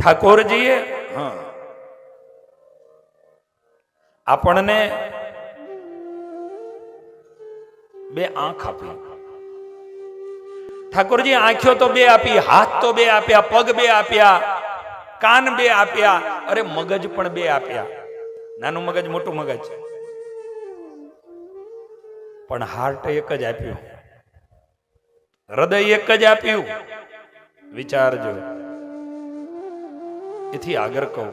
ઠાકોરજીએ આપણને બે આંખ આપી. ઠાકોરજી આંખો તો બે આપી, હાથ તો બે આપ્યા, પગ બે આપ્યા, કાન બે આપ્યા, અરે મગજ પણ બે આપ્યા. નાનું મગજ મોટું મગજ, પણ હાર્ટ એક જ આપ્યું, હૃદય એક જ આપ્યું. વિચારજો. એથી આગળ કહું,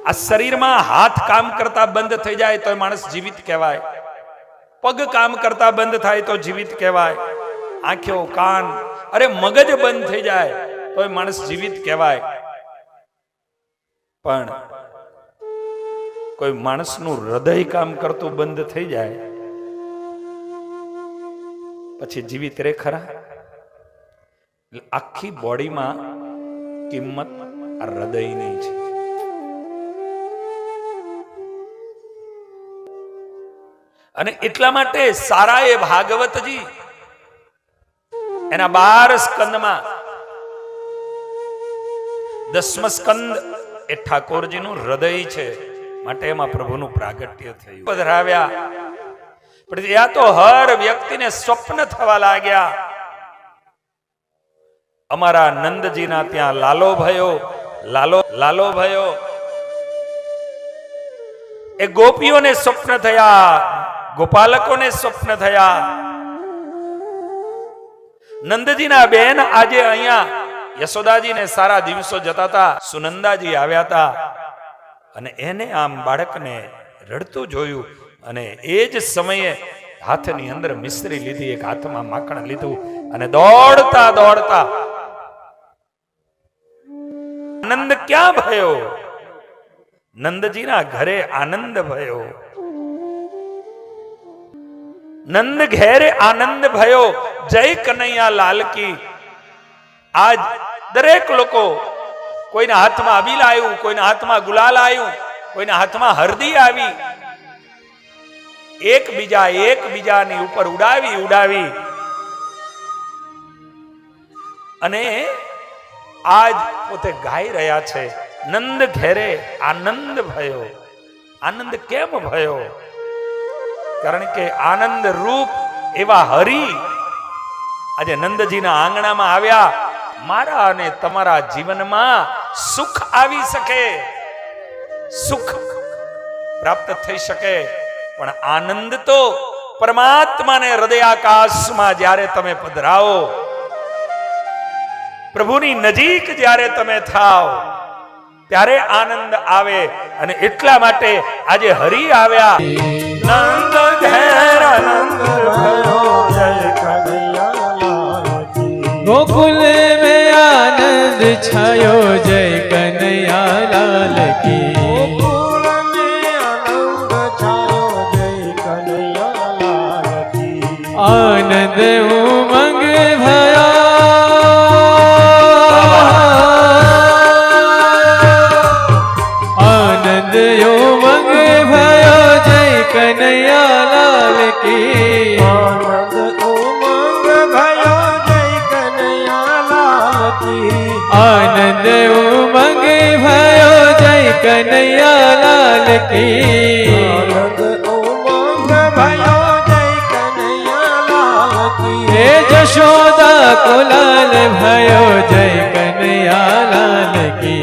આ શરીરમાં હાથ કામ કરતા બંધ થઈ જાય તો માણસ જીવિત કહેવાય, પગ કામ કરતા બંધ થાય તો જીવિત કહેવાય, આંખો કાન અરે મગજ બંધ થઈ જાય તો માણસ જીવિત કહેવાય. પણ કોઈ માણસનું હૃદય કામ કરતું બંધ થઈ જાય પછી જીવિત રે ખરા? આખી બોડીમાં કિંમત આ હૃદયની છે. અને એટલા માટે સારા એ ભાગવતજી એના 12 સ્કંદમાં 10મો સ્કંદ એ ઠાકોરજીનું હૃદય છે, માટે એમાં પ્રભુનું પ્રાગટ્ય થયું. પધરાવ્યા, પણ ત્યાં તો હર વ્યક્તિને સ્વપ્ન થવા લાગ્યા. અમારા નંદજીના ત્યાં લાલો ભયો, લાલો ભયો. એ ગોપીઓને સ્વપ્ન થયા, ગોપાલકોને સ્વપ્ન થયા. નંદજીના બેન આજે અહીંયા યશોદાજીને સારા દિવસો જતા હતા, સુનંદાજી આવ્યા હતા અને એને આમ બાળકને રડતું જોયું અને એ જ સમયે હાથની અંદર મિશ્રી લીધી, એક હાથમાં માખણ લીધું અને દોડતા દોડતા આનંદ ક્યાં ભયો? નંદજીના ઘરે આનંદ ભયો. નંદ ઘેરે આનંદ ભયો. જય કનૈયા લાલ કી. આજ દરેક લોકો, કોઈના હાથમાં અબીલ આવ્યું, કોઈના હાથમાં ગુલાલ આવ્યું, કોઈના હાથમાં હળદી આવી, એકબીજાની ઉપર ઉડાવી અને આજ પોતે ગાઈ રહ્યા છે, નંદ ઘેરે આનંદ ભયો. આનંદ કેમ ભયો? કારણ કે આનંદ રૂપ એવા હરિ આજે નંદજીના આંગણામાં આવ્યા. મારા અને તમારા જીવનમાં સુખ આવી શકે, સુખ પ્રાપ્ત થઈ શકે, પણ આનંદ તો પરમાત્માને હૃદયાકાશમાં જ્યારે તમે પધરાવો, પ્રભુની નજીક જ્યારે તમે થાવ ત્યારે આનંદ આવે. અને એટલા માટે આજે હરિ આવ્યા. નંદ ઘેર આનંદ ભયો, જય કનૈયા ગોકુલ में आनंद छायो, जय कन्हैया लाल की. ગોકુલ में आनंद छायो, जय कन्हैया लाल की. आनंद उमंग भया, आनंद उमंग भयो, जय कन्हैया लाल की. આનંદ ઉમંગ ભયો, જય કનૈયા લાલ કી. आनंद उमंग भयो, जय कन्हैया लाल की. આનંદ ઉમંગ ભયો, જય કનૈયા લાલ કી. हे जशोदा को लाल भयो, जय कन्हैया लाल की.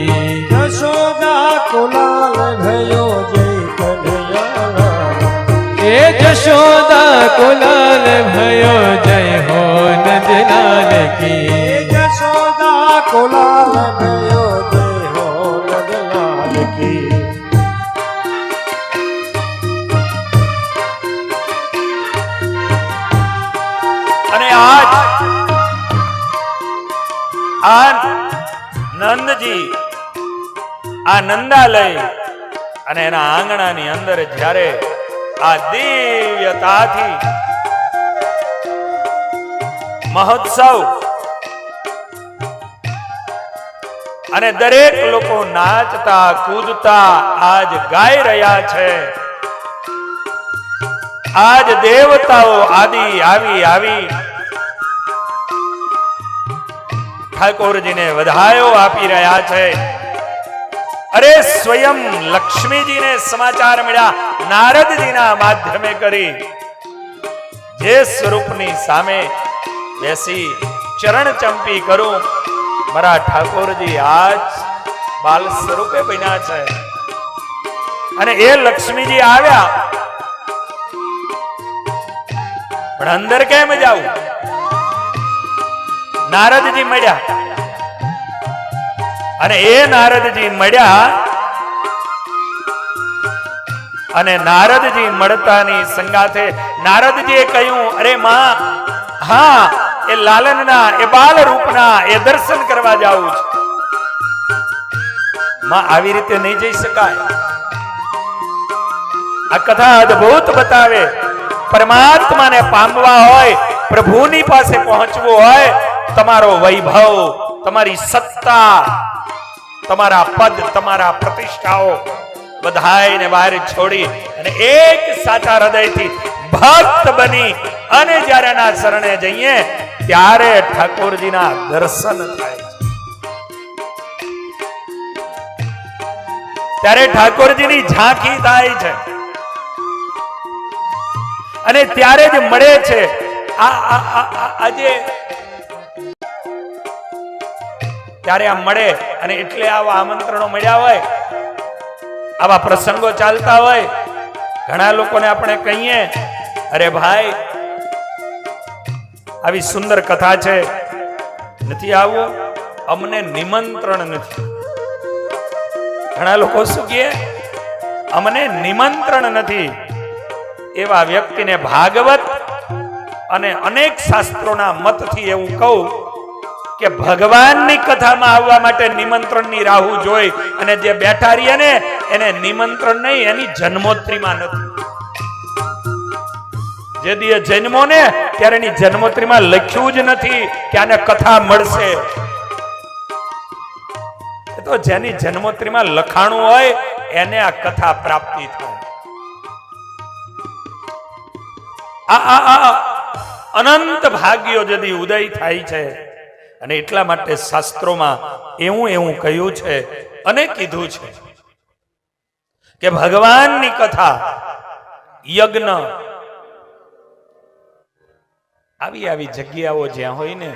યશોદા કુલાલ ભયો, જય કનૈયા લાલ. हे जशोदा को लाल भयो, जय हो नंद लाल की. યશોદા કુલાલ ભયો, જય હો નંદલાલ કી. અને આ નંદજી આ નંદાલય અને એના આંગણાની અંદર જ્યારે આ દિવ્યતાથી મહોત્સવ અને દરેક લોકો નાચતા કૂદતા આજ ગાઈ રહ્યા છે. આજ દેવતાઓ આદિ આવી ઠાકોરજીને વધાયો આપી રહ્યા છે. અરે સ્વયં લક્ષ્મીજીને સમાચાર મળ્યા નારદજીના માધ્યમે કરી. જે સ્વરૂપની સામે બેસી ચરણ ચંપી કરું, મારા ઠાકોરજી આજ બાલ સ્વરૂપે બન્યા છે. અને એ લક્ષ્મીજી આવ્યા, પણ અંદર કેમ જાવું? નારદજી મળ્યા, અને એ નારદજી મળ્યા, અને નારદજી મળતાની સંગાથે નારદજીએ કહ્યું, અરે માં, હા, એ લાલનના, એ બાલ રૂપના એ દર્શન કરવા જાવું છે. માં, આવી રીતે નહીં જઈ શકાય. આ કથા અદ્ભુત બતાવે. પરમાત્માને પામવા હોય, પ્રભુની પાસે પહોંચવું હોય, તમારો વૈભવ, તમારી સત્તા, તમારા પદ, તમારા પ્રતિષ્ઠાઓ બધાયને બહાર છોડી અને એક સાચા હૃદયથી ભક્ત બની અને જ્યારે એના શરણે જઈએ ત્યારે ઠાકોરજીના દર્શન થાય છે. ત્યારે ઠાકોરજીની ઝાંખી થાય છે અને ત્યારે જ મળે છે. આજે ત્યારે આ મળે, અને એટલે આવા આમંત્રણો મળ્યા હોય, આવા પ્રસંગો ચાલતા હોય, ઘણા લોકોને આપણે કહીએ, અરે ભાઈ, આવી સુંદર કથા છે, નથી આવવું? અમને નિમંત્રણ નથી. ઘણા લોકો શું કહે? અમને નિમંત્રણ નથી. એવા વ્યક્તિને ભાગવત અને અનેક શાસ્ત્રોના મતથી એવું કહું કે ભગવાનની કથામાં આવવા માટે નિમંત્રણની રાહ જોઈ અને જે બેઠા રહીએ ને એને નિમંત્રણ નહીં, એની જન્મોત્રીમાં નથી. જે દીએ જન્મો ને ત્યારે એની જન્મોત્રીમાં લખ્યું જ નથી કે આને કથા મળશે. તો જેની જન્મોત્રીમાં લખાણું હોય એને આ કથા પ્રાપ્તિ થાય. આ અનંત ભાગ્યો જદી ઉદય થાય છે. અને એટલા માટે શાસ્ત્રોમાં એવું કહ્યું છે અને કીધું છે કે ભગવાનની કથા, યજ્ઞ, આવી જગ્યાઓ જ્યાં હોય ને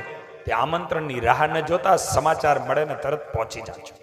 ત્યાં આમંત્રણની રાહ ન જોતા સમાચાર મળે ને તરત પહોંચી જાજો.